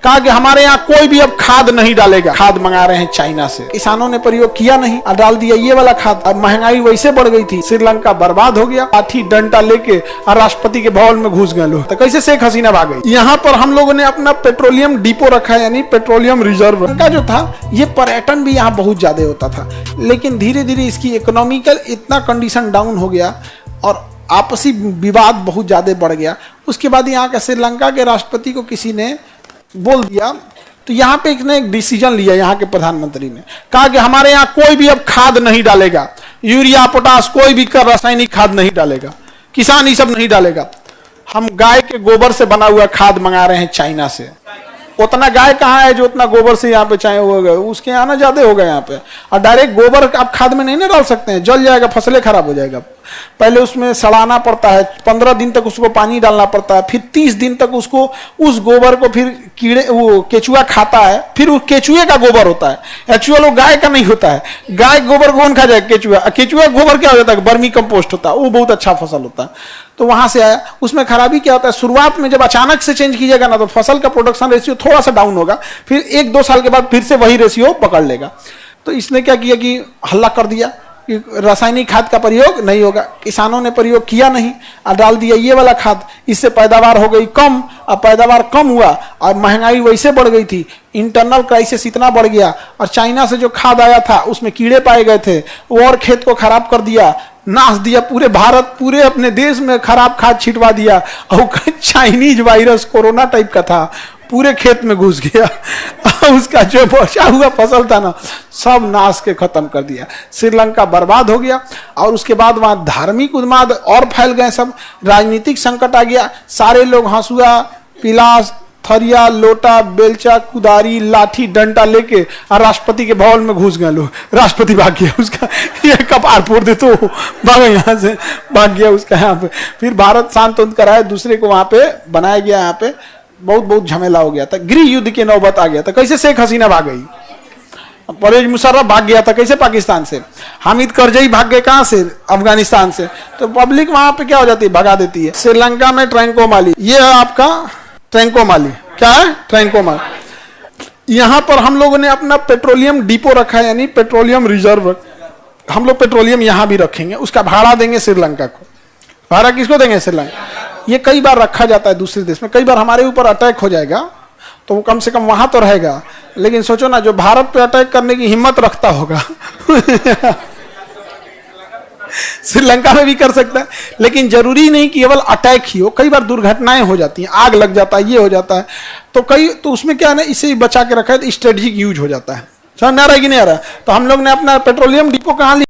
कहा कि हमारे यहाँ कोई भी अब खाद नहीं डालेगा। खाद मंगा रहे हैं चाइना से। किसानों ने प्रयोग किया नहीं और डाल दिया ये वाला खाद। अब महंगाई वैसे बढ़ गई थी, श्रीलंका बर्बाद हो गया। लाठी डंडा लेके और राष्ट्रपति के भवन में घुस गए लोग। तो कैसे शेख हसीना भाग गई। यहाँ पर हम लोगों ने अपना पेट्रोलियम डिपो रखा है, यानी पेट्रोलियम रिजर्व का जो था, ये पर्यटन भी यहाँ बहुत ज्यादा होता था। लेकिन धीरे धीरे इसकी इकोनॉमिकल इतना कंडीशन डाउन हो गया और आपसी विवाद बहुत ज्यादा बढ़ गया। उसके बाद यहाँ के श्रीलंका के राष्ट्रपति को किसी ने बोल दिया, तो यहाँ पे एक डिसीजन लिया यहाँ के प्रधानमंत्री ने। कहा कि हमारे यहाँ कोई भी अब खाद नहीं डालेगा, यूरिया पोटास कोई भी रासायनिक खाद नहीं डालेगा, किसान ये सब नहीं डालेगा। हम गाय के गोबर से बना हुआ खाद मंगा रहे हैं चाइना से। उतना गाय कहाँ है जो उतना गोबर से यहाँ पे चाहे हो गए, उसके यहाँ ना ज्यादा होगा यहाँ पे। और डायरेक्ट गोबर आप खाद में नहीं ना डाल सकते हैं, जल जाएगा, फसलें खराब हो जाएगा। पहले उसमें सड़ाना पड़ता है, 15 दिन तक उसको पानी डालना पड़ता है, फिर 30 दिन तक उसको उस गोबर को फिर कीड़े वो केचुआ खाता है, फिर उस केचुए का गोबर होता है। एक्चुअल वो गाय का नहीं होता है। गाय गोबर कौन खा जाएगा? केचुआ। केचुआ गोबर क्या हो जाता है? वर्मी कंपोस्ट होता है, वो बहुत अच्छा फसल होता है। तो वहां से आया। उसमें खराबी क्या होता है, शुरुआत में जब अचानक से चेंज कीजिएगा ना, तो फसल का प्रोडक्शन रेशियो थोड़ा सा डाउन होगा, फिर 1-2 साल के बाद फिर से वही रेशियो पकड़ लेगा। तो इसने क्या किया कि हल्ला कर दिया कि रासायनिक खाद का प्रयोग नहीं होगा। किसानों ने प्रयोग किया नहीं और डाल दिया ये वाला खाद। इससे पैदावार हो गई कम, और पैदावार कम हुआ और महंगाई वैसे बढ़ गई थी, इंटरनल क्राइसिस इतना बढ़ गया। और चाइना से जो खाद आया था उसमें कीड़े पाए गए थे, वो और खेत को खराब कर दिया, नाश दिया। पूरे भारत, पूरे अपने देश में खराब खाद छिटवा दिया। और चाइनीज वायरस कोरोना टाइप का था, पूरे खेत में घुस गया। उसका जो बचा हुआ फसल था ना, सब नाश के खत्म कर दिया। श्रीलंका बर्बाद हो गया। और उसके बाद वहां धार्मिक उन्माद और फैल गए, सब राजनीतिक संकट आ गया। सारे लोग हंसुआ, पिलास, थरिया, लोटा, बेलचा, कुदारी, लाठी डंडा लेके और राष्ट्रपति के भवन में घुस गए लोग। राष्ट्रपति भाग गया, उसका ये कपार फोड़ दे तो भाग यहाँ से, भाग गया उसका यहाँ पे। फिर भारत शांत कराया, दूसरे को वहां पे बनाया गया। यहाँ पे बहुत झमेला हो गया था, गृह युद्ध की नौबत आ गया था। कैसे शेख हसीना भाग गई, परवेज मुशर्रफ भाग गया था कैसे पाकिस्तान से, हामिद करजई भाग गए कहां से, अफगानिस्तान से। तो पब्लिक वहां पे क्या हो जाती है, भगा देती है। श्रीलंका में ट्रैंकोमाली, ये है आपका ट्रैंकोमाली। क्या है? ट्रैंकोमाली। यहाँ पर हम लोगों ने अपना पेट्रोलियम डिपो रखा है, यानी पेट्रोलियम रिजर्व। हम लोग पेट्रोलियम यहाँ भी रखेंगे, उसका भाड़ा देंगे श्रीलंका को। भाड़ा किसको देंगे? श्रीलंका। ये कई बार रखा जाता है दूसरे देश में, कई बार हमारे ऊपर अटैक हो जाएगा तो वो कम से कम वहां तो रहेगा। लेकिन सोचो ना, जो भारत पे अटैक करने की हिम्मत रखता होगा श्रीलंका में भी कर सकता है। लेकिन जरूरी नहीं कि केवल अटैक ही हो, कई बार दुर्घटनाएं हो जाती हैं, आग लग जाता है, ये हो जाता है। तो उसमें क्या है ना, इसे बचा के रखा है तो स्ट्रेटेजिक यूज हो जाता है। समझ में आ रहा है कि नहीं आ रहा है? तो हम लोग ने अपना पेट्रोलियम डिपो कहाँ